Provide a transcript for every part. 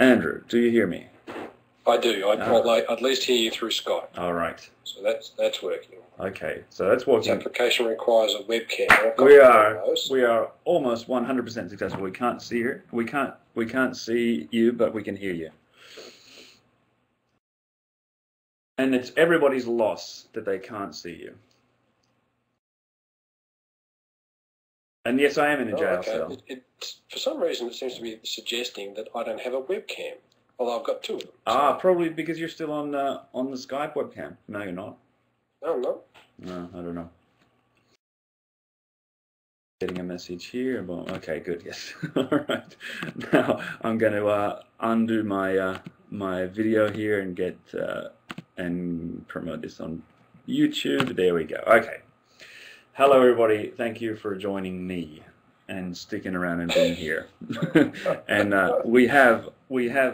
Andrew, do you hear me? I do. I'll at least hear you through Skype. All right. So that's working. Okay, so that's working. This application requires a webcam. We are almost 100% successful. We can't see her. We can't see you, but we can hear you. And it's everybody's loss that they can't see you. And yes, I am in a jail cell. For some reason, it seems to be suggesting that I don't have a webcam. Although I've got two of them. Ah, probably because you're still on the Skype webcam. No, you're not. No, I'm not. No, I don't know. Getting a message here. Well, okay, good. Yes. All right. Now I'm going to undo my my video here and get and promote this on YouTube. There we go. Okay. Hello, everybody. Thank you for joining me and sticking around and being here. And we have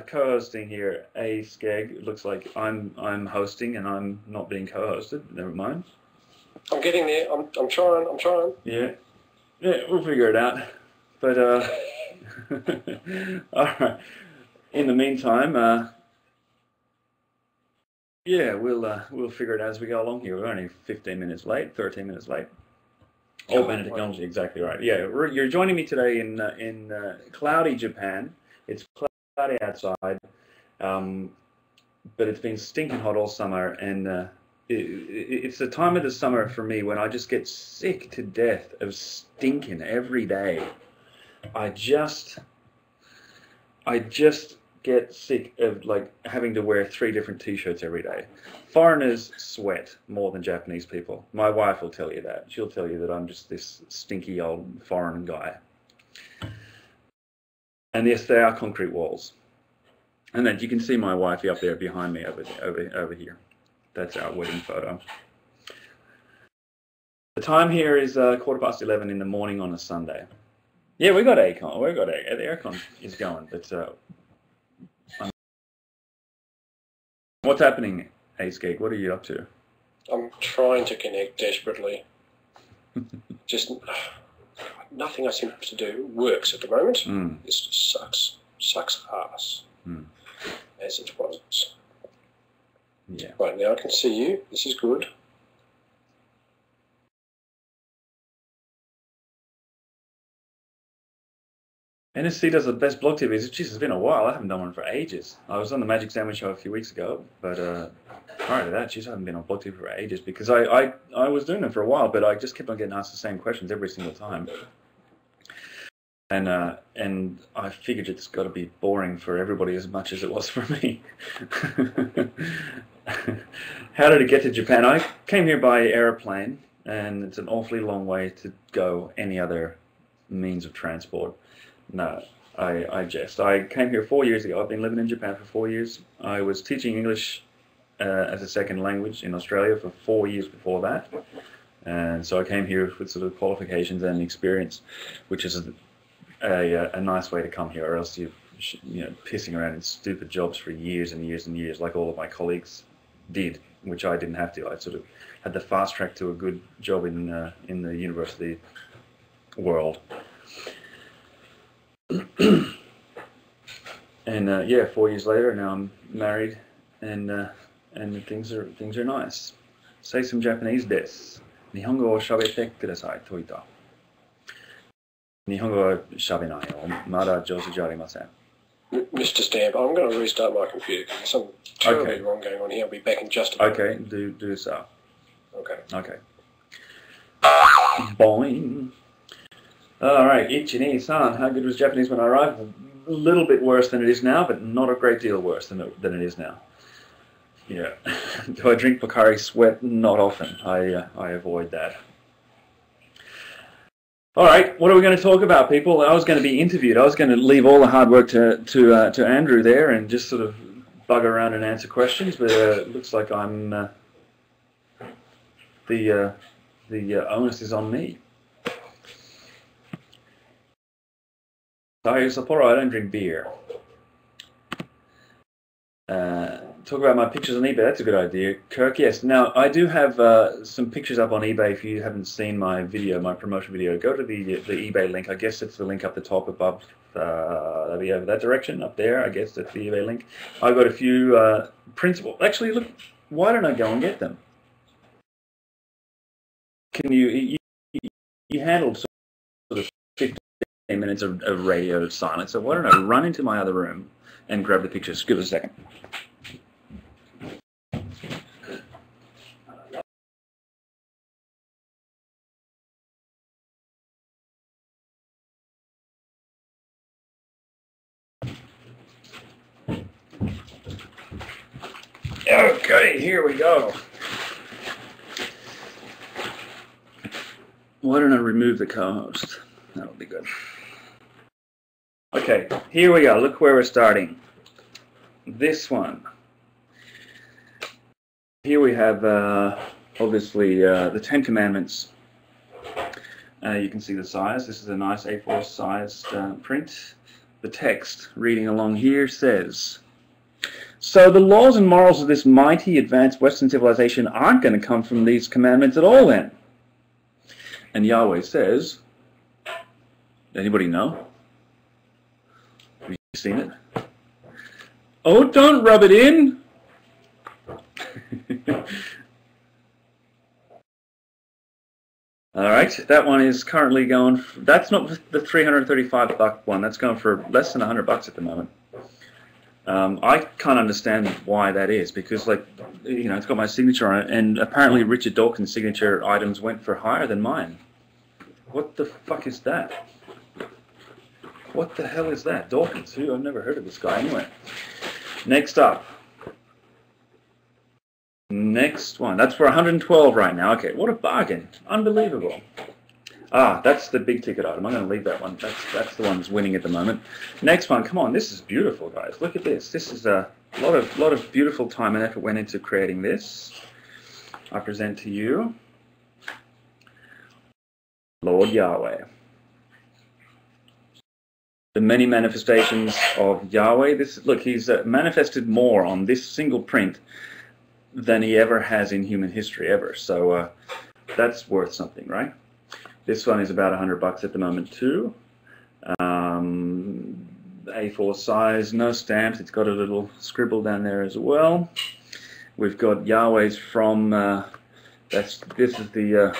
co-hosting here Askegg. It looks like I'm hosting and I'm not being co-hosted. Never mind. I'm getting there. I'm trying. Yeah, we'll figure it out. But all right. In the meantime, yeah, we'll figure it out as we go along here. We're only 15 minutes late, 13 minutes late. All better technology, exactly right. Yeah, you're joining me today in cloudy Japan. It's cloudy outside, but it's been stinking hot all summer, and it's the time of the summer for me when I just get sick to death of stinking every day. I just get sick of like having to wear 3 different t-shirts every day. Foreigners sweat more than Japanese people. My wife will tell you that. She'll tell you that I'm just this stinky old foreign guy. And yes, they are concrete walls. And then you can see my wifey up there behind me over here. That's our wedding photo. The time here is 11:15 in the morning on a Sunday. Yeah, we got aircon. The aircon is going, but what's happening, Askegg? What are you up to? I'm trying to connect desperately. Just nothing I seem to do works at the moment. This just sucks ass, as it was. Yeah. Right, now I can see you. This is good. NSC does the best blog TVs. Jeez, it's been a while. I haven't done one for ages. I was on the Magic Sandwich Show a few weeks ago, but prior to that, jeez, I haven't been on blog TV for ages because I was doing it for a while, but I just kept on getting asked the same questions every single time. And I figured it's got to be boring for everybody as much as it was for me. How did it get to Japan? I came here by airplane, and it's an awfully long way to go any other means of transport. No, I jest. I came here 4 years ago. I've been living in Japan for 4 years. I was teaching English as a second language in Australia for 4 years before that. And so I came here with sort of qualifications and experience, which is a nice way to come here, or else you're pissing around in stupid jobs for years and years and years, like all of my colleagues did, which I didn't have to. I sort of had the fast track to a good job in the university world. And yeah, 4 years later, now I'm married, and things are nice. Say some Japanese desu. Nihongo o shabette kudasai to ita. Nihongo wa shabenai yo. Mada jouzu ji arimasen. Mr. Stamp, I'm going to restart my computer because there's something terribly wrong going on here. I'll be back in just a moment. Okay, do so. Okay. Okay. Boing. All right, Ichini-san, how good was Japanese when I arrived? A little bit worse than it is now, but not a great deal worse than it is now. Yeah. Do I drink Pocari Sweat? Not often. I avoid that. All right, what are we going to talk about, people? I was going to be interviewed. I was going to leave all the hard work to Andrew there and just sort of bug around and answer questions, but it looks like I'm the onus is on me. Sorry, Sapporo, I don't drink beer. Talk about my pictures on eBay. That's a good idea, Kirk. Yes. Now I do have some pictures up on eBay. If you haven't seen my video, my promotion video, go to the eBay link. I guess it's the link up the top above. That'll be over that direction up there. I guess that's the eBay link. I got a few prints. Actually, look. Why don't I go and get them? Can you handled sort of 15 minutes of radio silence? So why don't I run into my other room and grab the pictures? Give us a second. Okay, here we go. Why don't I remove the co-host? That'll be good. Okay, here we go. Look where we're starting. This one. Here we have, obviously, the Ten Commandments. You can see the size. This is a nice A4 sized print. The text, reading along here, says, "So the laws and morals of this mighty, advanced Western civilization aren't going to come from these commandments at all then." And Yahweh says, anybody know? Have you seen it? Oh, don't rub it in! Alright, that one is currently going, that's not the $335 one, that's going for less than $100 at the moment. I can't understand why that is, because, like, you know, it's got my signature on it, and apparently Richard Dawkins' signature items went for higher than mine. What the fuck is that? What the hell is that? Dawkins, who? I've never heard of this guy. Anyway, next up. Next one. That's for $112 right now. Okay, what a bargain. Unbelievable. Ah, that's the big ticket item. I'm going to leave that one. That's the one that's winning at the moment. Next one. Come on, this is beautiful, guys. Look at this. This is a lot of beautiful time and effort went into creating this. I present to you Lord Yahweh. The many manifestations of Yahweh. Look, he's manifested more on this single print than he ever has in human history ever. So that's worth something, right? This one is about $100 at the moment too. A4 size, no stamps. It's got a little scribble down there as well. We've got Yahweh's from. That's the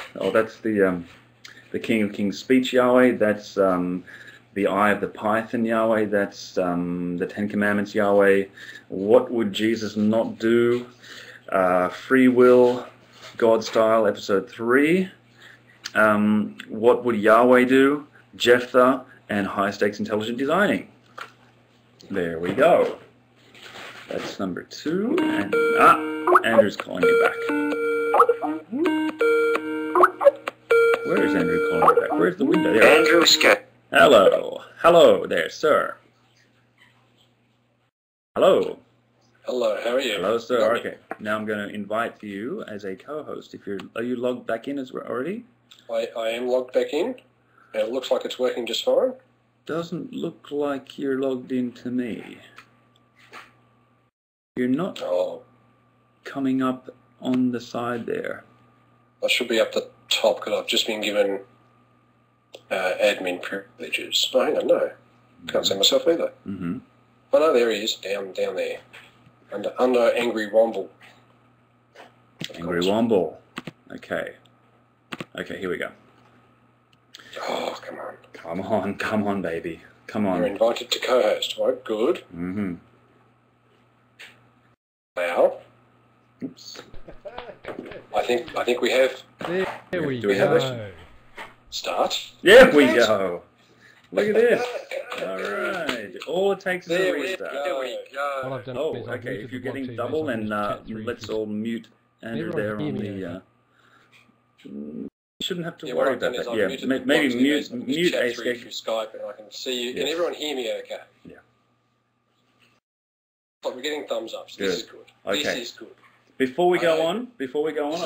King of Kings speech Yahweh. That's the Eye of the Python Yahweh. That's the Ten Commandments Yahweh. What would Jesus not do? Free Will, God Style, Episode 3. What would Yahweh do? Jephthah and High Stakes Intelligent Designing. There we go. That's number 2. And Andrew's calling you back. Where is Andrew calling you back? Where's the window? There. Andrew Scott. Hello. Hello there, sir. Hello. Hello, how are you? Hello, sir. Okay. Now I'm going to invite you as a co-host. Are you logged back in as already? I am logged back in, and it looks like it's working just fine. Doesn't look like you're logged in to me. You're not coming up on the side there. I should be up the top because I've just been given admin privileges. Oh, hang on, no. Can't see myself either. Mm-hmm. Oh, no, there he is, down there. Under Angry Womble. Angry Womble. Okay. Okay, here we go. Oh, come on. Come on, come on, baby. Come on. You're invited to co-host, right? Good. Mm-hmm. Now, Oops. I think we have. There we Do we have go. Start. There we go. Look at this. All right. All it takes is a restart. There we go. What I've done Oh, is I've okay. muted If you're the blog getting TV, double, so then I'll just chat through let's you. all mute Andrew there on the. You shouldn't have to Yeah, worry what I've done about is that. I've Yeah, muted the maybe blog TV, so I can mute chat through Askegg. Skype, and I can see you. Yes. Can everyone hear me okay? Yeah. Like, we're getting thumbs up, so Good. this is good. Okay. This is good. Before we go on, I've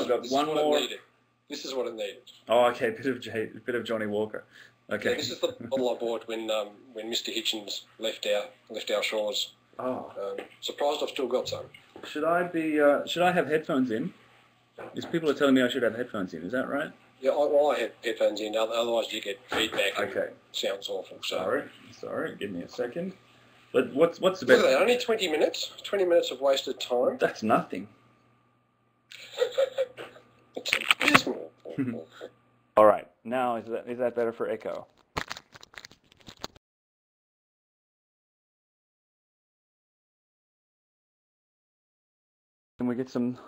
got This one is what more. It needed. This is what it needed. Oh, okay. Bit of Johnny Walker. Okay. Yeah, this is the bottle I bought when Mr. Hitchens left our shores. Oh. Surprised I've still got some. Should I be? Should I have headphones in? Because people are telling me I should have headphones in. Is that right? Yeah, I have headphones in. Otherwise, you get feedback. Okay. And it sounds awful. So. Sorry. Give me a second. But what's the Look best? at that, only 20 minutes. 20 minutes of wasted time. That's nothing. It's abysmal. All right. Now is that better for echo? Can we get some?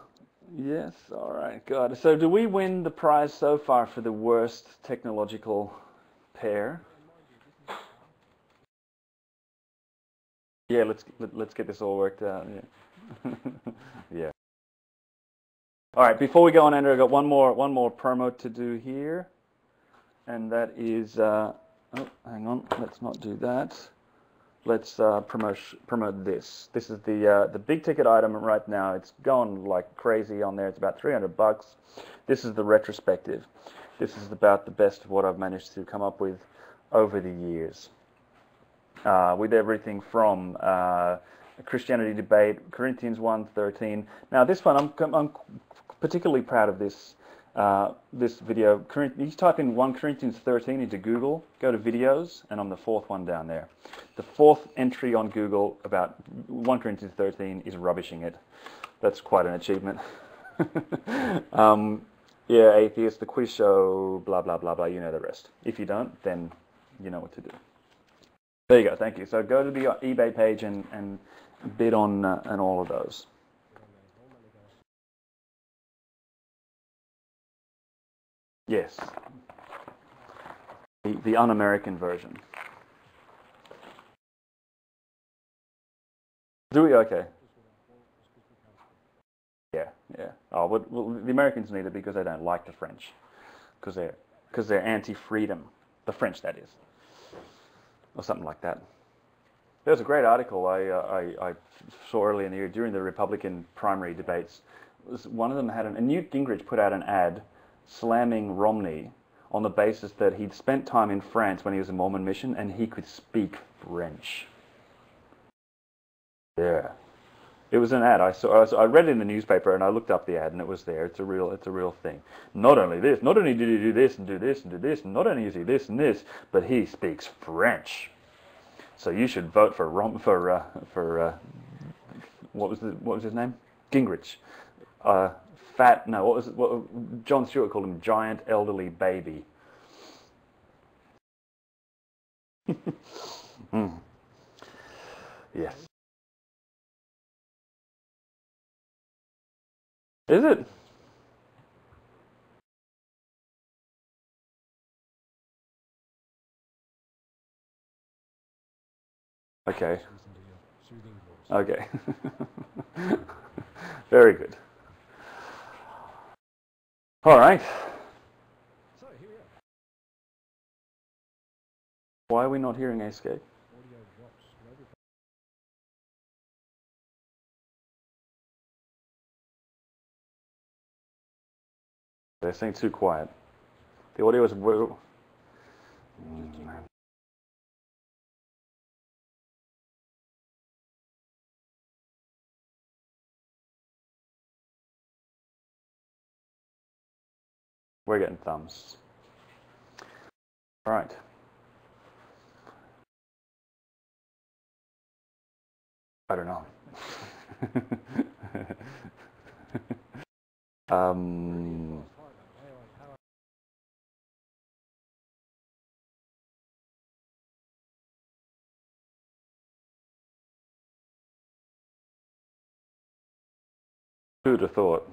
Yes. All right. Good. So do we win the prize so far for the worst technological pair? Yeah. Let's get this all worked out. Yeah. Yeah. All right. Before we go on, Andrew, I got one more promo to do here, and that is. Oh, hang on. Let's not do that. Let's promote this. This is the big ticket item right now. It's going like crazy on there. It's about $300. This is the retrospective. This is about the best of what I've managed to come up with over the years, with everything from a Christianity debate, Corinthians 1:13. Now this one, I'm particularly proud of this. This video. You type in 1 Corinthians 13 into Google, go to videos, and I'm the fourth one down there. The fourth entry on Google about 1 Corinthians 13 is rubbishing it. That's quite an achievement. Yeah, atheist, the quiz show, blah, blah, blah, blah, you know the rest. If you don't, then you know what to do. There you go, thank you. So go to the eBay page and bid on all of those. Yes. The un-American version. Do we? Okay. Yeah. Oh, well, the Americans need it because they don't like the French, because they're anti-freedom. The French, that is, or something like that. There was a great article I saw earlier in the year during the Republican primary debates. One of them had Newt Gingrich put out an ad slamming Romney on the basis that he'd spent time in France when he was a Mormon mission and he could speak French. Yeah, it was an ad. I read it in the newspaper and I looked up the ad and it was there. It's a real thing. Not only did he do this and do this and do this, and not only is he this and this, but he speaks French. So you should vote for what was his name? Gingrich. John Stewart called him giant elderly baby. Mm. Yes. Is it? Okay. Okay. Very good. All right. Why are we not hearing Askegg? They're saying too quiet. The audio is. We're getting thumbs. All right. I don't know. Who'd have thought?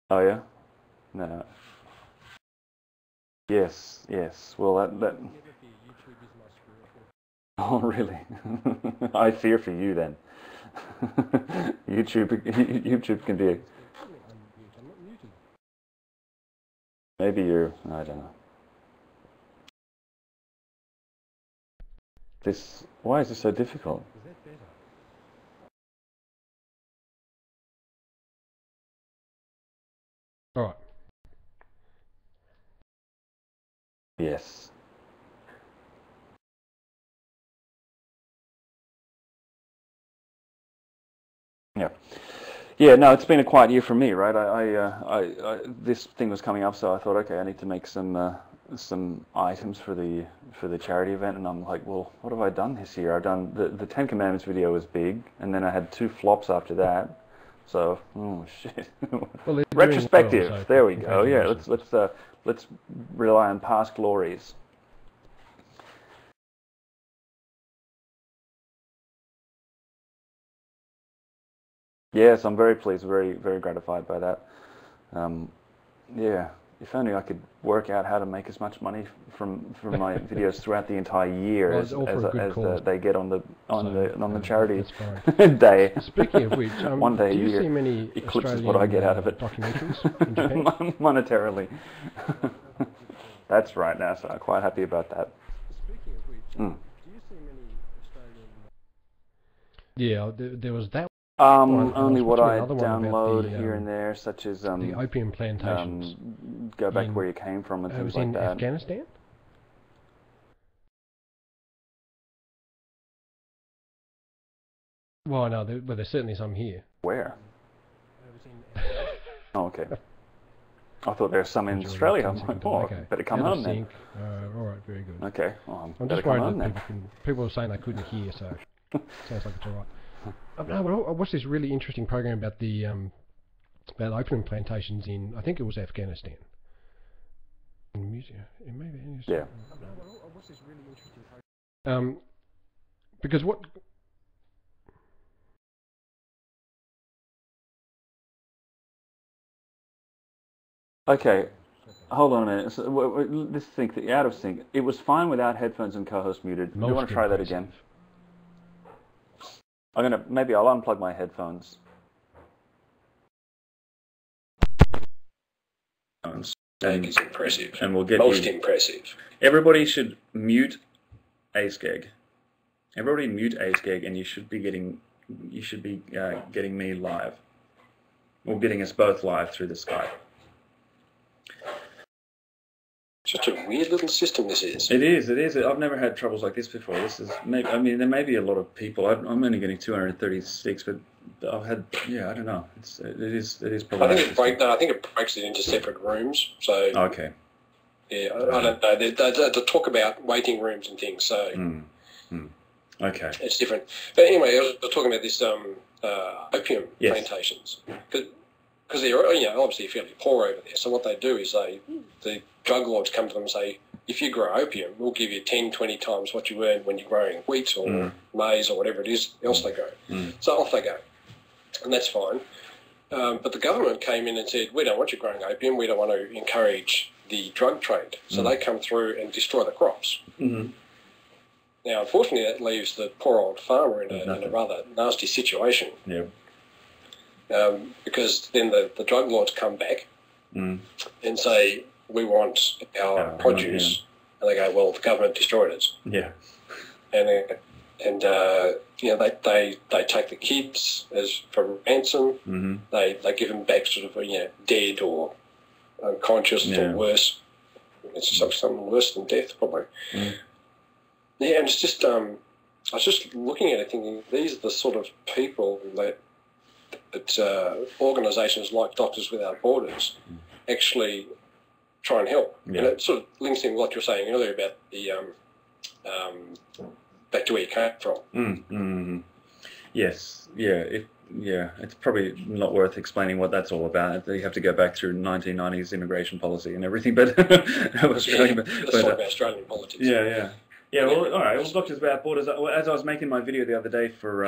Oh yeah? No. Yes. Well, that. Oh really? I fear for you then. YouTube can be. Maybe you're. I don't know. Why is this so difficult? All right. Yes. Yeah. Yeah, no, it's been a quiet year for me, right? This thing was coming up, so I thought, okay, I need to make some items for the charity event, and I'm like, well, what have I done this year? I've done the Ten Commandments video was big, and then I had 2 flops after that. So, oh shit. Well, Retrospective. well, so there we go. Yeah, let's rely on past glories. Yes, I'm very pleased, very, very gratified by that. Yeah, if only I could work out how to make as much money from my videos throughout the entire year as they get on the charity day. Speaking of which, one day do you a year see many eclipses Australian what I get out of it documentaries in Japan? monetarily. That's right, NASA. I'm quite happy about that. Speaking of which, do you see many Australian? Yeah, there was that. Only what I download here and there, such as the opium plantations. Go back where you came from and things like that. In Afghanistan? Well, no, there's certainly some here. Where? Oh, okay. I thought there's some in Australia. I'm like, oh, okay. Better come home then. All right, very good. Okay, well, I'm just worried that people were saying they couldn't hear, so sounds like it's all right. No, but I watched this really interesting program about the about opium plantations in, I think it was Afghanistan. Maybe. Yeah. No, but I watched this really interesting program. Because what. Okay, hold on a minute. So, let's think that you're out of sync. It was fine without headphones and co-host muted. Do you want to try that again? Maybe I'll unplug my headphones. That is impressive. And we'll get most impressive. Everybody should mute Askegg. Everybody mute Askegg, and you should be getting me live, or getting us both live through the Skype. Such a weird little system this is. It is. I've never had troubles like this before. This is maybe. I mean, there may be a lot of people. I'm only getting 236, but I've had. Yeah, I don't know. It is probably. I think it breaks it into separate rooms. So. Okay. Yeah, I don't know. They talk about waiting rooms and things. So. Okay. It's different. But anyway, I was talking about this opium plantations. Because they're obviously fairly poor over there. So what they do is the drug lords come to them and say, if you grow opium, we'll give you 10, 20 times what you earn when you're growing wheat or maize or whatever it is else they grow. So off they go. And that's fine. But the government came in and said, we don't want you growing opium. We don't want to encourage the drug trade. So they come through and destroy the crops. Now, unfortunately, that leaves the poor old farmer in a rather nasty situation. Yeah. Because then the drug lords come back and say, we want our produce. And they go, well, the government destroyed it. Yeah. And they take the kids as for ransom. They give them back sort of, dead or unconscious or worse. It's something worse than death, probably. Yeah, and it's just, I was just looking at it thinking, these are the sort of people that organisations like Doctors Without Borders actually try and help. And it sort of links in with what you were saying earlier about the back to where you came from. Yes, it's probably not worth explaining what that's all about. You have to go back through 1990s immigration policy and everything, but Australian, let's talk about Australian politics. Yeah, well, all right. Well, Doctors Without Borders. As I was making my video the other day for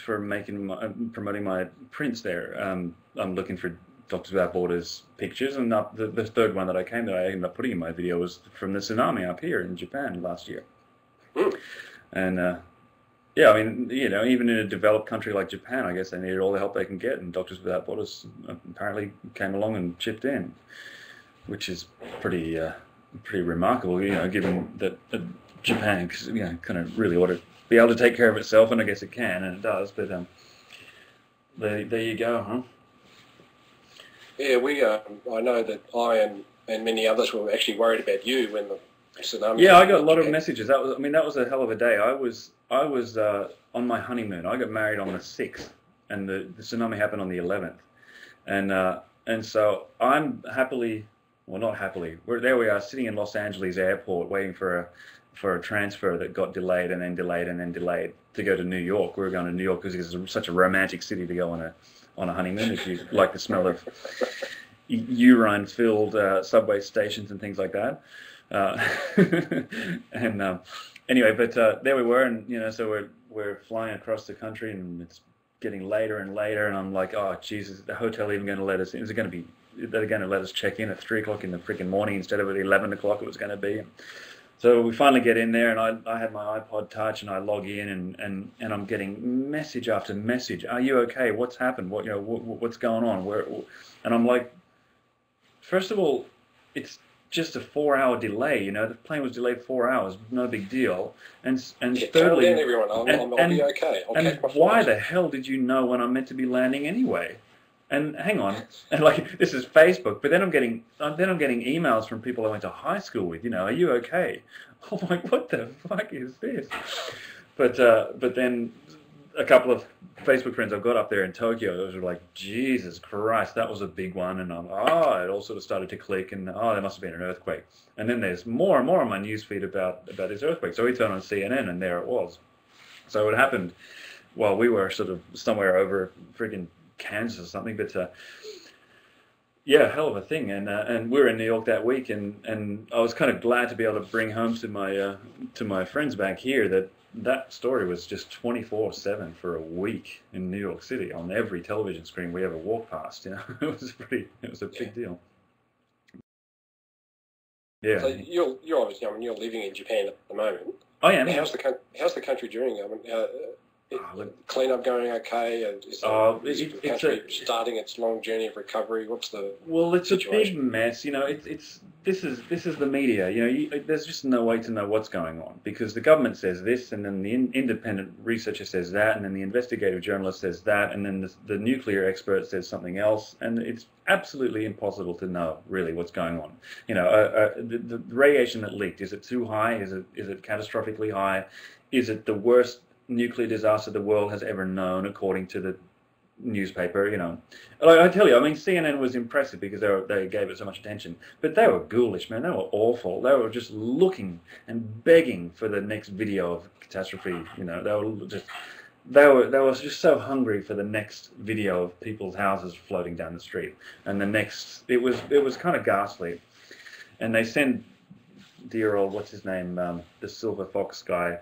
promoting my prints there, I'm looking for Doctors Without Borders pictures, and the third one that I ended up putting in my video was from the tsunami up here in Japan last year. And I mean, even in a developed country like Japan, I guess they needed all the help they can get, and Doctors Without Borders apparently came along and chipped in, which is pretty remarkable, given that Japan, kind of really ought to be able to take care of itself, and I guess it can, and it does. But there you go, huh? Yeah, I know that I and many others were actually worried about you when the tsunami. Yeah, I got a lot of messages. That was a hell of a day. I was on my honeymoon. I got married on the 6th the tsunami happened on the 11th, and so I'm happily, well, not happily, there we are sitting in Los Angeles airport waiting for a transfer that got delayed and then delayed and then delayed to go to New York. We were going to New York because it's such a romantic city to go on a honeymoon if you like the smell of urine-filled subway stations and things like that. And anyway, but there we were, and so we're flying across the country, and it's getting later and later, and I'm like, oh Jesus, is the hotel even going to let us in? Is it going to be? They're going to let us check in at 3 o'clock in the freaking morning instead of at 11 o'clock it was going to be. So we finally get in there, and I had my iPod Touch, and I log in, and I'm getting message after message. Are you okay? What's happened? What's going on? And I'm like, first of all, it's just a 4-hour delay. The plane was delayed 4 hours, no big deal. And thirdly, calm down, everyone. I'll be okay. And why the hell did you know when I'm meant to be landing anyway? And hang on, and like this is Facebook, but then I'm getting emails from people I went to high school with. Are you okay? I'm like, what the fuck is this? But then a couple of Facebook friends I've got up there in Tokyo, those were like, Jesus Christ, that was a big one. And it all sort of started to click, and there must have been an earthquake. And then there's more and more on my newsfeed about this earthquake. So we turned on CNN, and there it was. So it happened while we were sort of somewhere over freaking Kansas or something, but yeah, hell of a thing. And we were in New York that week, and I was kind of glad to be able to bring home to my friends back here that story was just 24/7 for a week in New York City on every television screen we ever walked past. It was a big deal. Yeah. So you're obviously, you're living in Japan at the moment. I am. How's the country doing? Cleanup going okay? Is the country starting its long journey of recovery? What's the situation? A big mess. This is the media. There's just no way to know what's going on, because the government says this, and then the independent researcher says that, and then the investigative journalist says that, and then the nuclear expert says something else, and it's absolutely impossible to know really what's going on. The radiation that leaked, is it too high? Is it catastrophically high? Is it the worst nuclear disaster the world has ever known, according to the newspaper? I tell you, CNN was impressive because they gave it so much attention, but they were ghoulish, man. They were awful. They were just looking and begging for the next video of catastrophe. They were just so hungry for the next video of people's houses floating down the street, and it was kind of ghastly. And they send dear old, what's his name, the Silver Fox guy,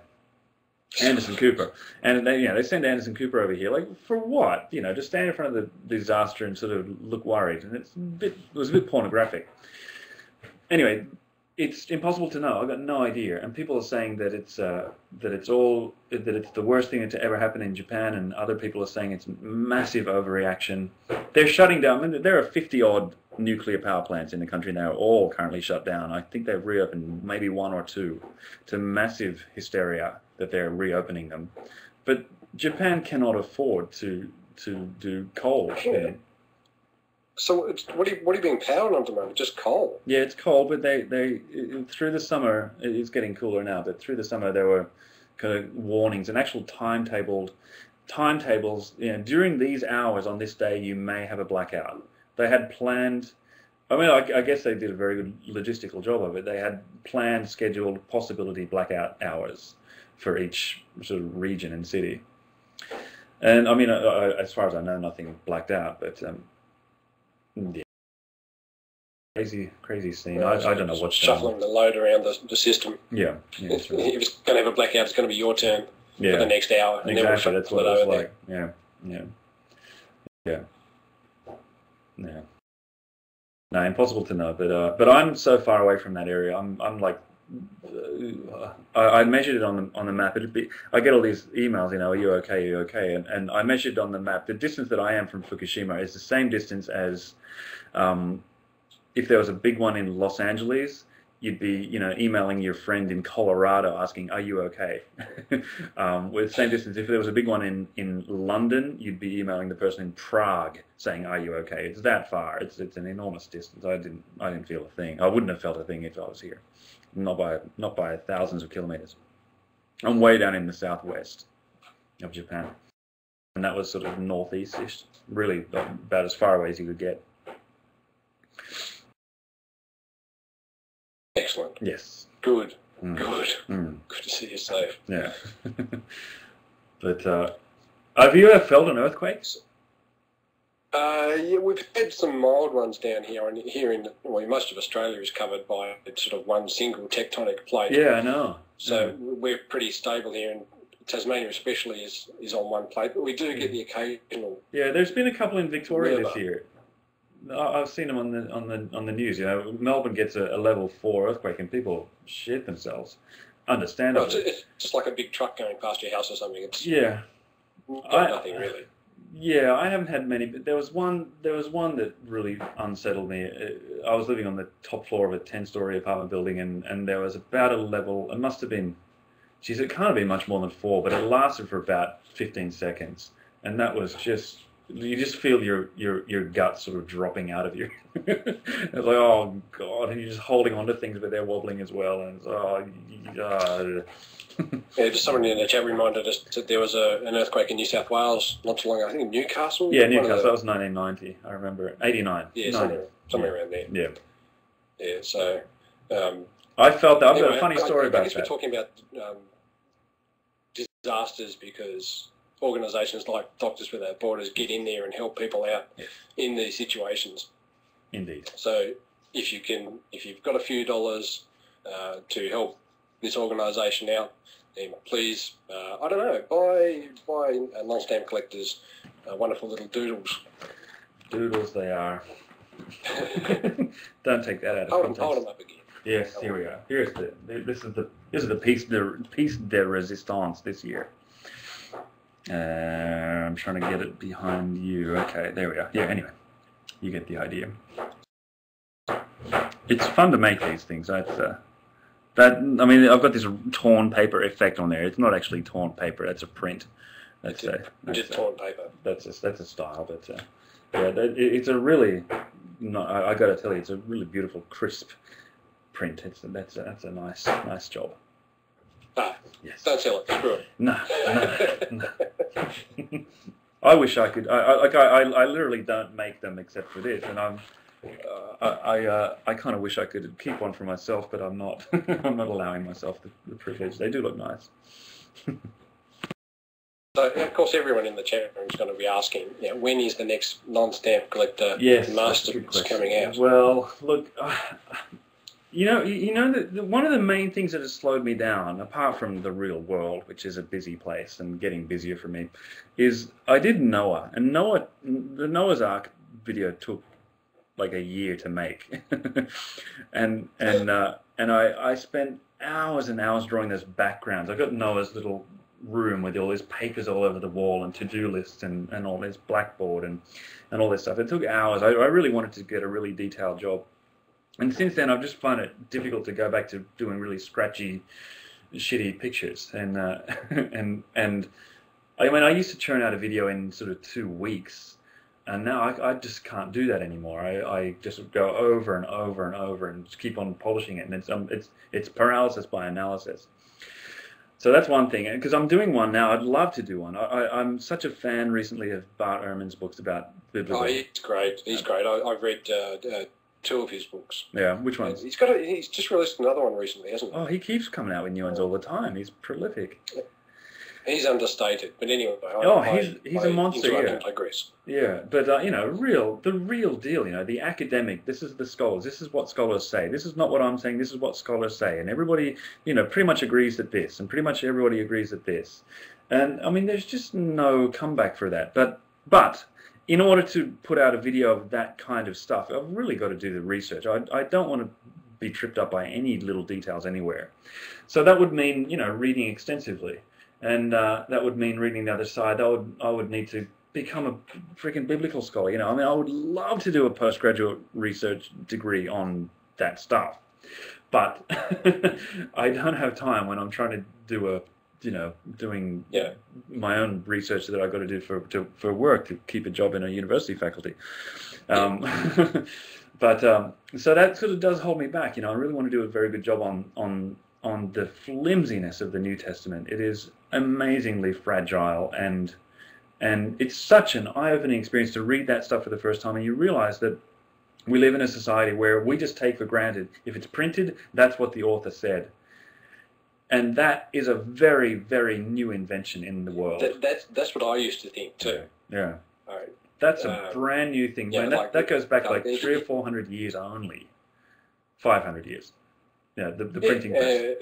Anderson Cooper, and they send Anderson Cooper over here, like, for what? To stand in front of the disaster and sort of look worried, and it was a bit pornographic. Anyway, it's impossible to know. I've got no idea, and people are saying that it's the worst thing to ever happen in Japan, and other people are saying it's massive overreaction. They're shutting down. There are 50-odd nuclear power plants in the country now, all currently shut down. I think they've reopened maybe one or two, to massive hysteria that they're reopening them. But Japan cannot afford to do coal. Yeah. So what are you being powered on at the moment? Just coal? Yeah, it's coal, but they through the summer, it's getting cooler now, but through the summer there were kind of warnings and actual timetables. During these hours on this day you may have a blackout. They had planned, I guess they did a very good logistical job of it. They had planned, scheduled possibility blackout hours for each sort of region and city. And as far as I know, nothing blacked out, but yeah. Crazy scene. Right, I don't know what's shuffling the load around the system. Yeah. If it's going to have a blackout, it's going to be your turn for the next hour. And exactly, that's what it's like. Yeah. No, impossible to know. But I'm so far away from that area. I'm like, I measured it on the map. I get all these emails, are you okay? Are you okay? And I measured on the map. The distance that I am from Fukushima is the same distance as if there was a big one in Los Angeles. You'd be, emailing your friend in Colorado asking, "Are you okay?" With the same distance, if there was a big one in London, you'd be emailing the person in Prague saying, "Are you okay?" It's that far. It's an enormous distance. I didn't feel a thing. I wouldn't have felt a thing if I was here. Not by thousands of kilometers. I'm way down in the southwest of Japan. and that was sort of northeast-ish, really about as far away as you could get. Excellent. Yes. Good. Mm. Good. Mm. Good to see you safe. Yeah. But have you ever felt an earthquake? Yeah, we've had some mild ones down here, and well, most of Australia is covered by sort of one single tectonic plate. Yeah, I know. So we're pretty stable here, and Tasmania especially is on one plate, but we do get the occasional. Yeah, there's been a couple in Victoria river. this year. I've seen them on the news. You know, Melbourne gets a level 4 earthquake, and people shit themselves. Understandably. Well, it's just like a big truck going past your house or something. It's Yeah. nothing really. Yeah, I haven't had many, but there was one that really unsettled me. I was living on the top floor of a 10-story apartment building, and there was about a level. It must have been, geez, it can't have been much more than 4, but it lasted for about 15 seconds, and that was just. You just feel your gut sort of dropping out of you. It's like, oh God, and you're just holding on to things, but they're wobbling as well, and it's, Yeah, just someone in the chat reminded us that there was an earthquake in New South Wales not too long ago. I think in Newcastle. Yeah, Newcastle. That was 1990. I remember it. 89. Yeah, somewhere around there. Yeah. Yeah. So. I felt that. I've got Anyway, a funny story about I guess that. we're talking about disasters because organisations like Doctors Without Borders get in there and help people out in these situations. Indeed. So if you've got a few dollars to help this organisation out, then please, I don't know, buy NonStampCollector's wonderful little doodles. Doodles they are. Don't take that out of context. Hold them up again. Yes, here we are. This is the piece de resistance this year. I'm trying to get it behind you. Okay, there we are. Yeah, anyway, you get the idea. It's fun to make these things. I mean, I've got this torn paper effect on there. It's not actually torn paper. That's a print. That's torn paper. That's a style, but yeah, it's a really. No, I got to tell you, it's a really beautiful, crisp print. That's a nice job. Ah, yes. Don't sell it. Screw it. No. I wish I could. I literally don't make them except for this, and I kind of wish I could keep one for myself, but I'm not. I'm not allowing myself the privilege. They do look nice. So, of course, everyone in the chat room is going to be asking, when is the next NonStampCollector Masters coming out? Well, look, you know that one of the main things that has slowed me down, apart from the real world, which is a busy place and getting busier for me, is I did Noah, and the Noah's Ark video took like a year to make, and I spent hours and hours drawing those backgrounds. I got Noah's little room with all these papers all over the wall and to-do lists and all this blackboard and all this stuff. It took hours. I really wanted to get a really detailed job. And since then, I've just found it difficult to go back to doing really scratchy, shitty pictures. And I mean, I used to churn out a video in sort of 2 weeks, and now I just can't do that anymore. I just go over and over and over and just keep on polishing it, and it's paralysis by analysis. So that's one thing, because I'm doing one now. I'd love to do one. I'm such a fan recently of Bart Ehrman's books about biblical. Oh, he's great. He's great. I've read 2 of his books. Yeah, which ones? He's just released another one recently, hasn't he? Oh, he keeps coming out with new ones all the time. He's prolific. He's understated, but anyway. He's a monster. Yeah. I digress. Yeah, but the real deal. The academic. This is the scholars. This is what scholars say. This is not what I'm saying. This is what scholars say, and everybody, pretty much agrees that this, and pretty much everybody agrees that this. And I mean, there's just no comeback for that. But in order to put out a video of that kind of stuff, I've really got to do the research. I don't want to be tripped up by any little details anywhere. So that would mean reading extensively. And that would mean reading the other side. I would need to become a freaking biblical scholar. I mean, I would love to do a postgraduate research degree on that stuff, but I don't have time when I'm trying to do doing my own research that I've got to do for work to keep a job in a university faculty. But so that sort of does hold me back. I really want to do a very good job on the flimsiness of the New Testament. It is amazingly fragile, and And it's such an eye-opening experience to read that stuff for the first time, and you realize that we live in a society where we just take for granted, if it's printed, that's what the author said. And that is a very, very new invention in the world. That's what I used to think too. Yeah. That's a brand new thing. Yeah, man, that goes back like 300 or 400 years only. 500 years. Yeah, the printing press.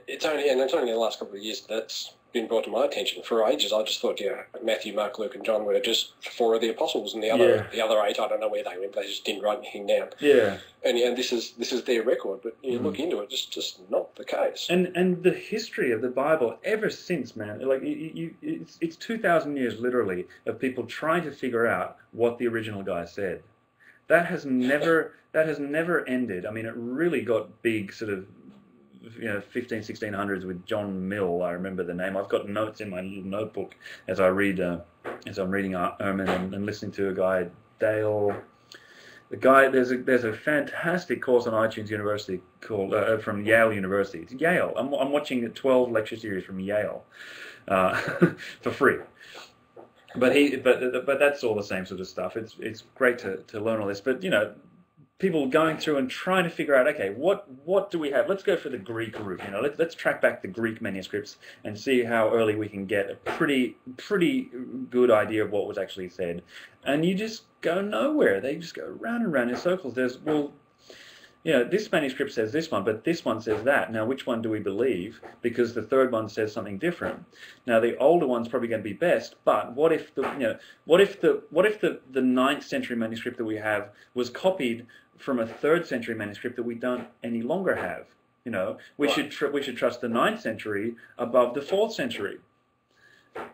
It's only in the last couple of years that's been brought to my attention. For ages, I just thought, Matthew, Mark, Luke, and John were just 4 of the apostles, and the other 8, I don't know where they went. They just didn't write anything down. Yeah. And this is their record, but you look into it, just not the case. And the history of the Bible ever since, man, like it's 2,000 years literally of people trying to figure out what the original guy said. That has never ended. I mean, it really got big, sort of, 1600s with John Mill. I remember the name. I've got notes in my little notebook as I read, as I'm reading Ehrman and listening to a guy, Dale. The guy, there's a fantastic course on iTunes University called from Yale University. It's Yale. I'm watching a 12 lecture series from Yale for free. But that's all the same sort of stuff. It's great to learn all this. But people going through and trying to figure out, okay, what do we have? Let's go for the Greek route. Let's track back the Greek manuscripts and see how early we can get a pretty good idea of what was actually said. And you just go nowhere. They just go round and round in circles. This manuscript says this one, but this one says that. Now, which one do we believe? Because the third one says something different. Now, the older one's probably going to be best, but what if the 9th century manuscript that we have was copied from a 3rd century manuscript that we don't any longer have? We should trust the 9th century above the 4th century.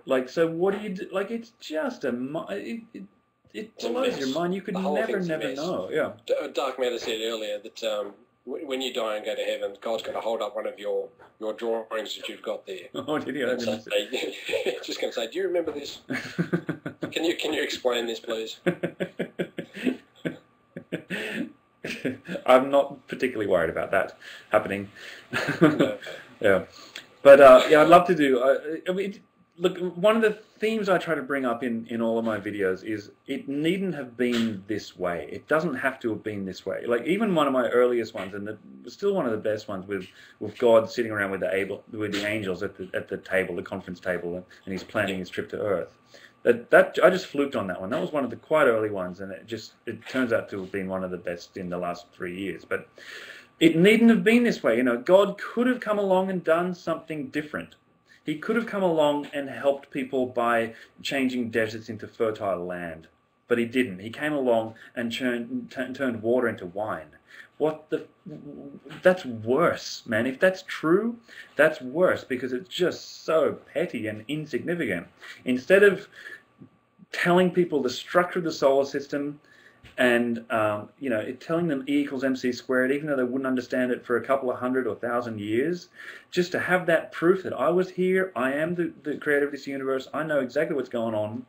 Like, so what do you do? Like, it's just it blows your mind. You could never know. Yeah. Dark Matter said earlier that when you die and go to heaven, God's going to hold up one of your drawings that you've got there. Oh, did he? Just going to say, do you remember this? Can you explain this, please? I'm not particularly worried about that happening. No. Yeah, but I'd love to do. Look, one of the themes I try to bring up in all of my videos is it needn't have been this way. It doesn't have to have been this way. Like, even one of my earliest ones, and still one of the best ones, with God sitting around with the angels at the table, the conference table, and he's planning his trip to Earth. That I just fluked on that one. That was one of the quite early ones, and it turns out to have been one of the best in the last 3 years. But it needn't have been this way. God could have come along and done something different. He could have come along and helped people by changing deserts into fertile land, but he didn't. He came along and turned water into wine. That's worse, man. If that's true, that's worse, because it's just so petty and insignificant. Instead of telling people the structure of the solar system and telling them E equals mc squared, even though they wouldn't understand it for a couple of 100 or 1,000 years, just to have that proof that I was here, I am the creator of this universe, I know exactly what's going on.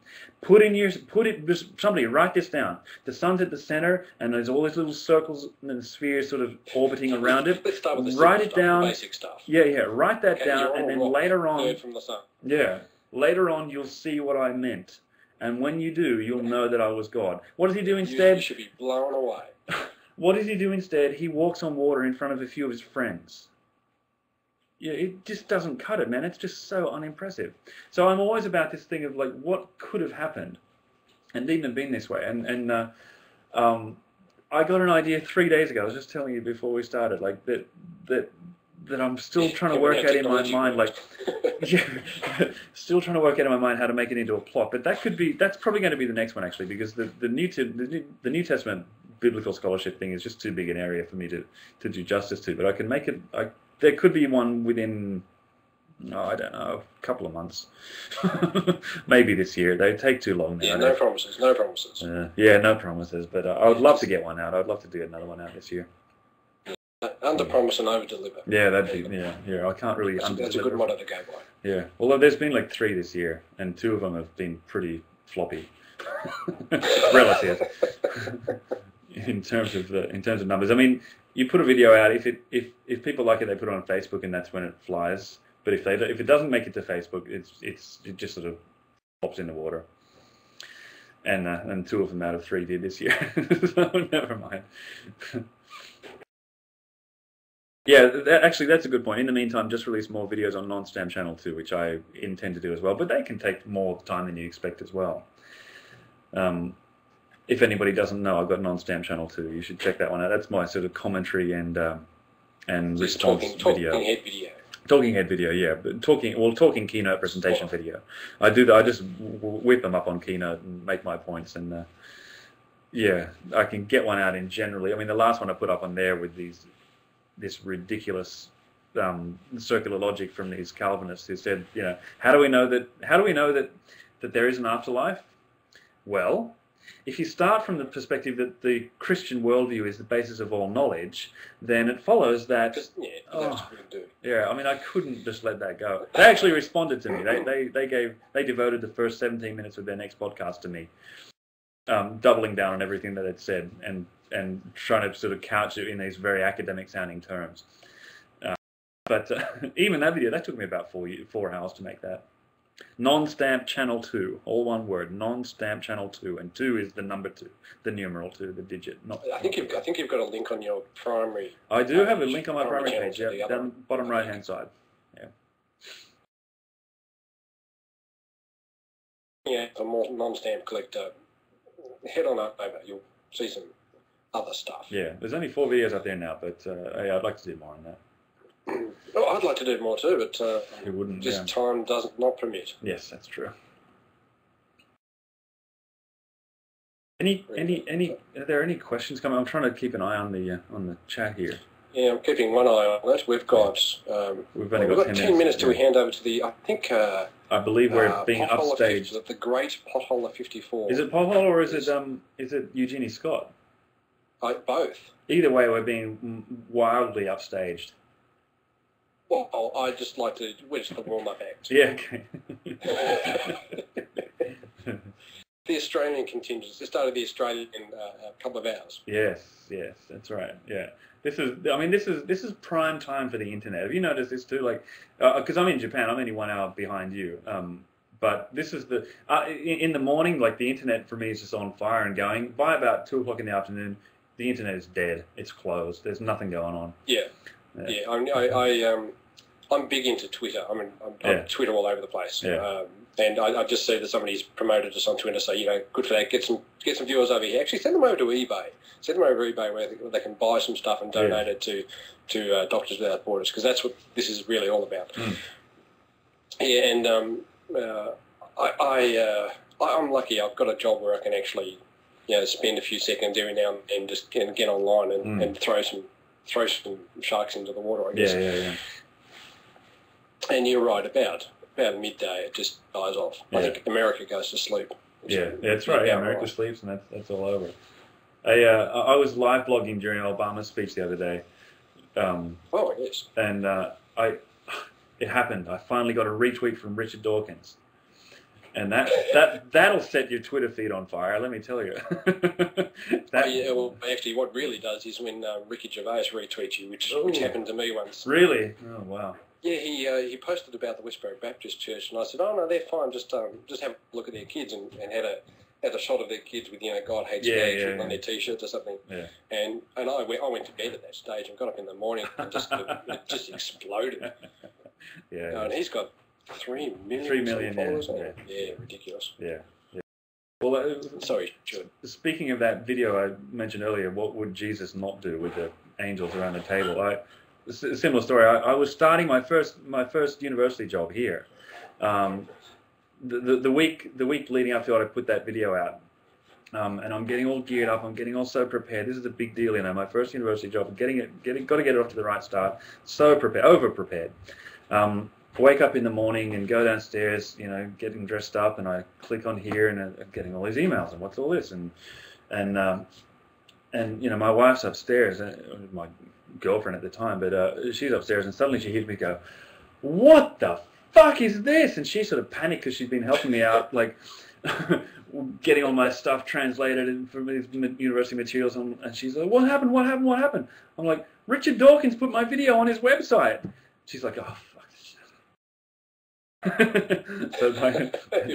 Somebody write this down. The sun's at the center, and there's all these little circles and spheres sort of orbiting around it. Let's start with the write it stuff, down. the basic stuff. Yeah, write that down, and then later on, from the sun. Yeah, later on you'll see what I meant. And when you do, you'll know that I was God. What does he do instead? You should be blown away. What does he do instead? He walks on water in front of a few of his friends. Yeah, it just doesn't cut it, man. It's just so unimpressive. So I'm always about this thing of, like, what could have happened, and needn't have been this way. And I got an idea 3 days ago. I was just telling you before we started, like, that I'm still trying to work out in my mind, like, still trying to work out in my mind how to make it into a plot. But that's probably going to be the next one, actually, because the New Testament biblical scholarship thing is just too big an area for me to do justice to. But I can make it. There could be one within, I don't know, a couple of months, maybe this year. They take too long now. Yeah, no promises. No promises. Yeah, no promises. But I would love to get one out. I'd love to do another one out this year. Under promise and over deliver. Yeah, that'd be yeah. I can't really. That's a good motto to go by. Yeah. Well, there's been like 3 this year, and 2 of them have been pretty floppy, relative, in terms of numbers. I mean, you put a video out. If people like it, they put it on Facebook, and that's when it flies. But if it doesn't make it to Facebook, it just sort of pops in the water. And 2 of them out of 3 did this year. So never mind. Yeah, actually, that's a good point. In the meantime, just release more videos on Non-Stamp Channel 2, which I intend to do as well. But they can take more time than you expect as well. If anybody doesn't know, I've got Non-Stamp Channel 2. You should check that one out. That's my sort of commentary and response video. Talking head video. Talking head video, yeah. But talking keynote presentation video. I do that. I just whip them up on Keynote and make my points, and yeah, I can get one out in generally. I mean, the last one I put up on there with this ridiculous circular logic from these Calvinists who said, you know, how do we know that there is an afterlife? Well, if you start from the perspective that the Christian worldview is the basis of all knowledge, then it follows that. That's what we can do. Yeah, I mean, I couldn't just let that go. They actually responded to me. They devoted the first 17 minutes of their next podcast to me, doubling down on everything that it said and trying to sort of couch it in these very academic sounding terms. But even that video, that took me about 4 hours to make that. Non-Stamp Channel 2, all one word. Non-Stamp Channel 2, and 2 is the number 2, the numeral 2, the digit. I think you've got a link on your primary. I do have a link on my primary page. Yeah, down bottom right hand side. Yeah. Yeah, for more non-stamp collector, head on over. You'll see some other stuff. Yeah, there's only 4 videos up there now, but yeah, I'd like to do more on that. Oh, I'd like to do more too, but it wouldn't. Just time does not permit. Yes, that's true. Are there any questions coming? I'm trying to keep an eye on the chat here. Yeah, I'm keeping one eye on it. We've got we've only got 10 minutes till we hand over to the. I believe we're being upstaged. The Great Potholer 54. Is it Pothole or is it Eugenie Scott? Both. Either way, we're being wildly upstaged. Well, I just like to wish the warm-up act. Yeah, okay. The Australian contingents. They started the Australian in a couple of hours. Yes, that's right. Yeah, this is prime time for the internet. Have you noticed this too? Like, because I'm in Japan, I'm only 1 hour behind you. But this is the in the morning, like the internet for me is just on fire and going. By about 2 o'clock in the afternoon, the internet is dead. It's closed. There's nothing going on. Yeah. I'm big into Twitter. I mean, I'm Twitter all over the place. Yeah. And I just see that somebody's promoted us on Twitter, so, you know, good for that. Get some viewers over here. Actually, send them over to eBay. Send them over to eBay where they can buy some stuff and donate it to Doctors Without Borders, because that's what this is really all about. Mm. Yeah, and I'm lucky. I've got a job where I can actually, you know, spend a few seconds every now and then just get online and throw some sharks into the water, I guess. Yeah. And you're right, about midday it just dies off. Yeah. I think America goes to sleep. Yeah, that's right. Yeah, America sleeps and that's all over. I was live blogging during Obama's speech the other day. Oh, yes. And it happened. I finally got a retweet from Richard Dawkins. And that'll set your Twitter feed on fire, let me tell you. Well, actually, what really does is when Ricky Gervais retweets you, which happened to me once. Really? Oh, wow. Yeah, he posted about the Westboro Baptist Church, and I said, "Oh no, they're fine. Just have a look at their kids," and had a shot of their kids with, you know, God hates gags written on their T-shirts or something. Yeah. And I went to bed at that stage and got up in the morning and it just exploded. Yeah. And he's got 3 million. 3 million followers. Yeah, ridiculous. Yeah. Well, sorry, Stuart. Speaking of that video I mentioned earlier, what would Jesus not do with the angels around the table? A similar story. I was starting my first university job here. The week leading up to it, I put that video out, and I'm getting all geared up. I'm getting all so prepared. This is a big deal, you know. My first university job. Got to get it off to the right start. So prepared, over prepared. Wake up in the morning and go downstairs, you know, getting dressed up, and I click on here and I'm getting all these emails and what's all this and you know, my wife's upstairs, my girlfriend at the time, but she's upstairs, and suddenly she hears me go, "What the fuck is this?" And she sort of panicked because she'd been helping me out, like getting all my stuff translated from these university materials, and she's like, "What happened? What happened? What happened?" I'm like, "Richard Dawkins put my video on his website." She's like, "Oh, fuck." But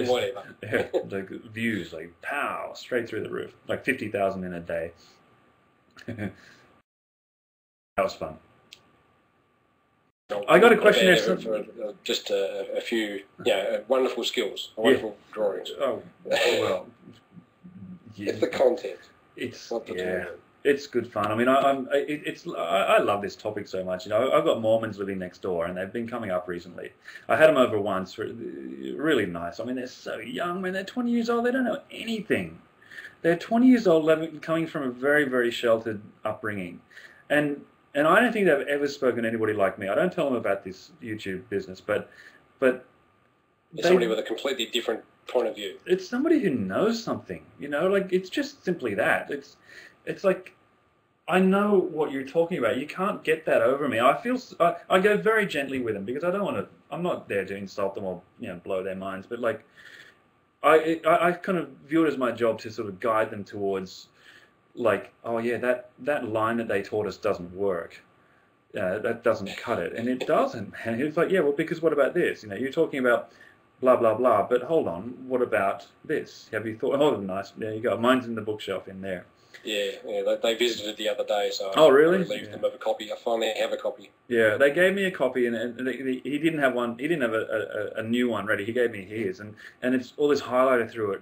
Whatever. yeah, the views like pow straight through the roof, like 50,000 in a day. That was fun. I got a question there. For just a few, wonderful skills, wonderful drawings. Oh well, yeah. It's the content. It's not the drawing. It's good fun. I mean, I love this topic so much. You know, I've got Mormons living next door, and they've been coming up recently. I had them over once. Really nice. I mean, they're so young, man. They're 20 years old. They don't know anything. They're 20 years old, coming from a very, very sheltered upbringing, and I don't think they've ever spoken to anybody like me. I don't tell them about this YouTube business, but it's somebody with a completely different point of view. It's somebody who knows something. You know, like it's just simply that. It's like, I know what you're talking about. You can't get that over me. I go very gently with them because I don't want to. I'm not there to insult them or blow their minds. But like, I kind of view it as my job to sort of guide them towards, like, oh yeah, that line that they taught us doesn't work. That doesn't cut it, and it doesn't. And it's like, yeah, well, because what about this? You're talking about blah blah blah, but hold on, what about this? Have you thought? Oh, nice. There you go. Mine's in the bookshelf in there. Yeah, they visited the other day, so oh really? I relieved them of a copy. I finally have a copy. Yeah, they gave me a copy, and he didn't have one. He didn't have a new one ready. He gave me his, and it's all this highlighter through it,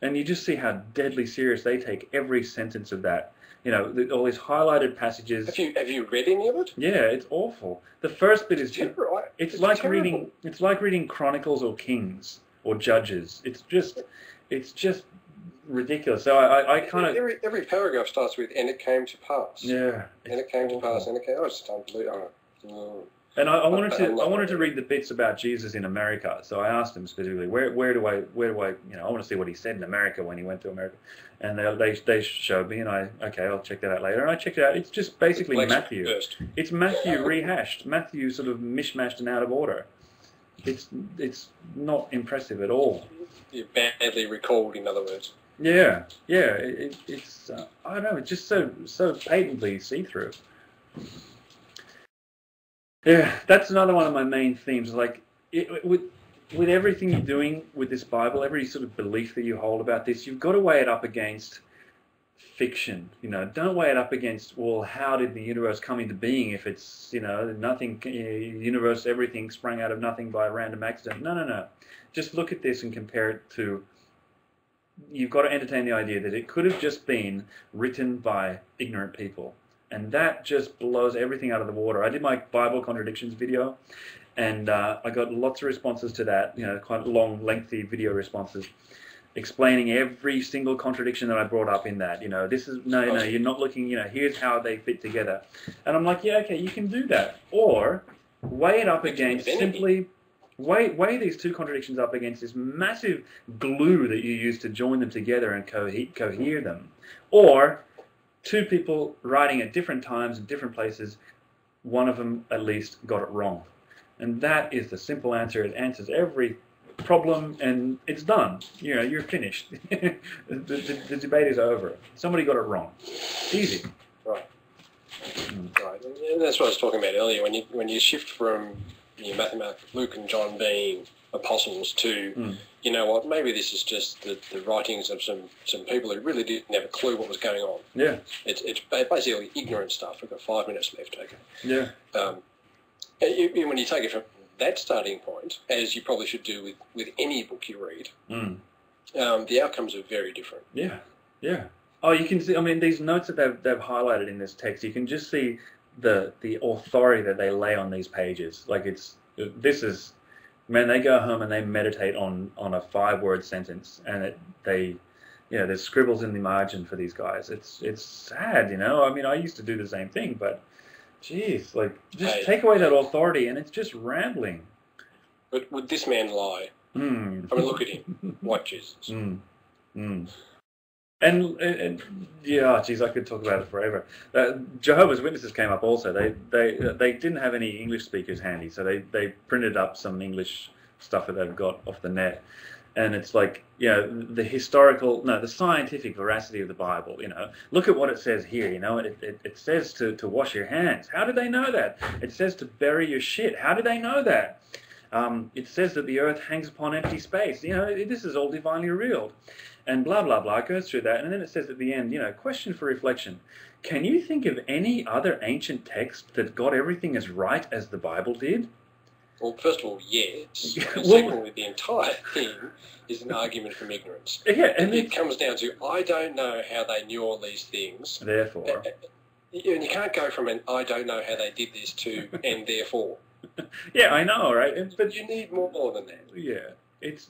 and you just see how deadly serious they take every sentence of that. All these highlighted passages. Have you read any of it? Yeah, it's awful. The first bit is it's like terrible. reading Chronicles or Kings or Judges. It's just ridiculous. So I kind of every paragraph starts with "and it came to pass." Yeah, and it came to pass, and it came. Oh, it's unbelievable. And I wanted to read the bits about Jesus in America. So I asked him specifically, where do I I want to see what he said in America when he went to America. And they showed me, and I'll check that out later. And I checked it out. It's just basically Matthew. First. It's Matthew rehashed. Matthew sort of mishmashed and out of order. It's not impressive at all. You're badly recalled, in other words. Yeah. It's I don't know. It's just so patently see-through. Yeah, that's another one of my main themes. Like, with everything you're doing with this Bible, every sort of belief that you hold about this, you've got to weigh it up against fiction. Don't weigh it up against, well, how did the universe come into being if it's, nothing, universe, everything sprang out of nothing by a random accident. No. Just look at this and compare it to, you've got to entertain the idea that it could have just been written by ignorant people. And that just blows everything out of the water. I did my Bible contradictions video, and I got lots of responses to that, quite long, lengthy video responses, explaining every single contradiction that I brought up in that. This is, no, you're not looking, here's how they fit together. And I'm like, yeah, okay, you can do that. Or weigh it up against simply, weigh these two contradictions up against this massive glue that you use to join them together and cohere them. Or two people writing at different times in different places, one of them at least got it wrong. And that is the simple answer. It answers every problem, and it's done. You're finished. the debate is over. Somebody got it wrong. Easy. Right. Right. And that's what I was talking about earlier. When you shift from mathematics, Luke and John being apostles to, you know what, maybe this is just the writings of some people who really didn't have a clue what was going on. Yeah. It's basically ignorant stuff. We've got 5 minutes left, okay. Yeah. When you take it from that starting point, as you probably should do with any book you read, the outcomes are very different. Yeah. Yeah. Oh, you can see, I mean, these notes that they've highlighted in this text, you can just see the authority that they lay on these pages. Like man, they go home and they meditate on a 5-word sentence, and there's scribbles in the margin for these guys. It's sad, I mean, I used to do the same thing, but geez, like, just take away that authority and it's just rambling. But would this man lie? I mean, look at him. What Jesus? And yeah, geez, I could talk about it forever. Jehovah's Witnesses came up also. They didn't have any English speakers handy, so they printed up some English stuff that they've got off the net. And it's like, the scientific veracity of the Bible, Look at what it says here, It says to wash your hands. How did they know that? It says to bury your shit. How did they know that? It says that the earth hangs upon empty space. This is all divinely revealed. And blah, blah, blah. It goes through that. And then it says at the end, question for reflection. Can you think of any other ancient text that got everything as right as the Bible did? Well, first of all, yes. And secondly, the entire thing is an argument from ignorance. Yeah, and it comes down to, I don't know how they knew all these things. Therefore. And you can't go from an I don't know how they did this to and therefore. Yeah, I know, right? But you need more than that. Yeah. It's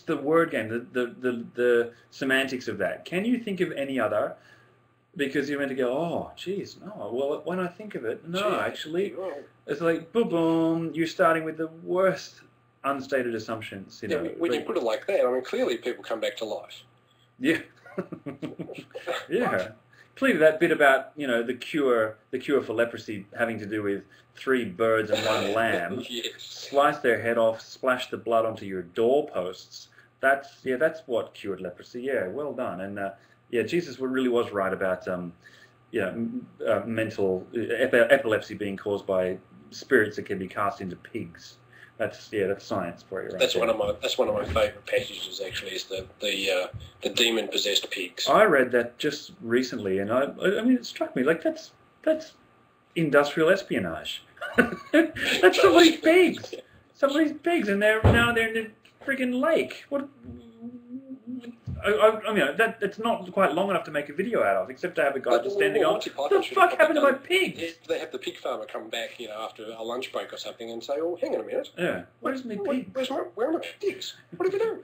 the word game, the semantics of that. Can you think of any other? Because you're meant to go, oh, geez, no. Well, when I think of it, no, actually, it's like, boom, boom. You're starting with the worst unstated assumptions. When you put it like that, I mean, clearly people come back to life. Yeah. Yeah. Clearly, that bit about the cure for leprosy having to do with 3 birds and 1 lamb. Yes. Slice their head off, splash the blood onto your doorposts. That's what cured leprosy. Yeah, well done. And Jesus really was right about mental epilepsy being caused by spirits that can be cast into pigs. That's science for you. Right? That's one of my favourite passages. Actually, is the demon possessed pigs. I read that just recently, and I mean, it struck me like that's industrial espionage. That's somebody's pigs. Somebody's pigs, and they're in the friggin' lake. What? I mean, that's not quite long enough to make a video out of, except to have a guy just standing on. What the fuck happened to my pigs? They have the pig farmer come back, after a lunch break or something, and say, "Oh, hang on a minute. Yeah, where's my pigs? Where are my pigs? What have you done?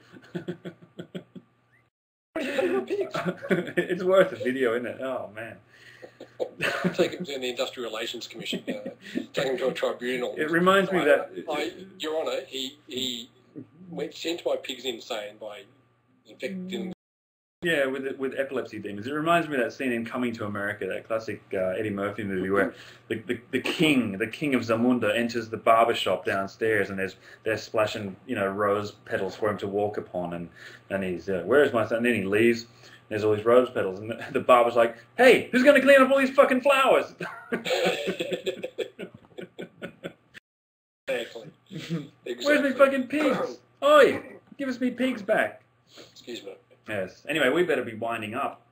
What have you done with my pigs?" It's worth a video, isn't it? Oh man. Take him to the Industrial Relations Commission. Take him to a tribunal. It reminds me that, Your Honour, he sent my pigs insane by infecting them. Yeah, with epilepsy demons. It reminds me of that scene in Coming to America, that classic Eddie Murphy movie where the king of Zamunda enters the barber shop downstairs, and they're splashing rose petals for him to walk upon, and he's where's my son? And then he leaves. There's all these rose petals, and the barber's like, "Hey, who's going to clean up all these fucking flowers?" Exactly. Where's my fucking pigs? Oi, give us me pigs back. Excuse me. Yes. Anyway, we better be winding up.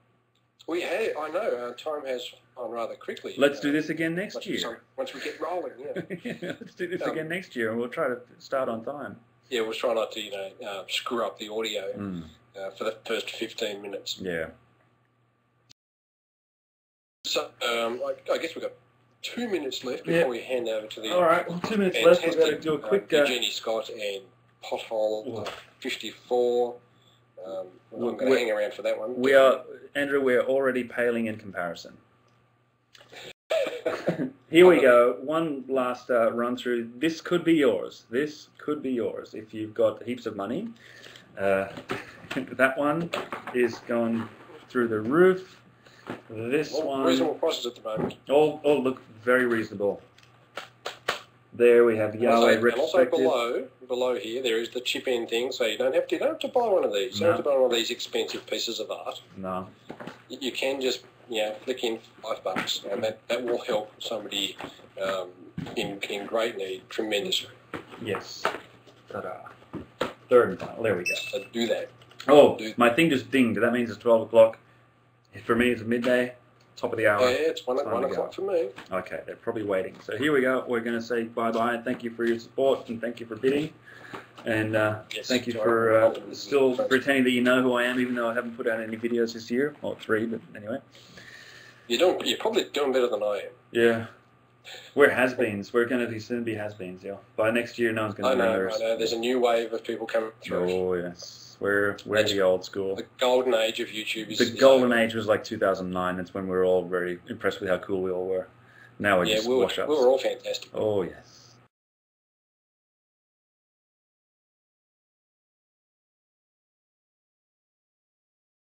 We have. I know. Time has gone rather quickly. Let's do this again next year. Once we get rolling, yeah. Let's do this again next year, and we'll try to start on time. Yeah, we'll try not to, screw up the audio for the first 15 minutes. Yeah. So, I guess we've got 2 minutes left before we hand over to the... All right, well, 2 minutes left. We've got to do a quick... Jenny Scott and Pothole 54. I'm going to hang around for that one. Andrew, we're already paling in comparison. Here we go. One last run through. This could be yours. This could be yours if you've got heaps of money. That one is going through the roof. This one... Reasonable prices at the moment. All look very reasonable. There we have Yahweh retrospective. And also below here there is the chip in thing, so you don't have to buy one of these. You don't have to buy one of these expensive pieces of art. No. You can just flick in $5, and that will help somebody in great need tremendously. Yes. Ta-da. Third and final. There we go. So do that. Oh, my thing just dinged. That means it's 12 o'clock. For me, it's midday. Top of the hour. Yeah, it's 1 o'clock for me. Okay, they're probably waiting. So here we go. We're going to say bye-bye. Thank you for your support, and thank you for bidding. And thank you for still pretending that you know who I am, even though I haven't put out any videos this year. Well, 3, but anyway. You're probably doing better than I am. Yeah. We're has-beens. We're going to soon be has-beens, yeah. By next year, no one's going to remember us. I know. There's a new wave of people coming through. Oh, yes. We're the old school. The golden age of YouTube is... The golden age was like 2009. That's when we were all very impressed with how cool we all were. Now we're just wash-ups. We were all fantastic. Oh, yes.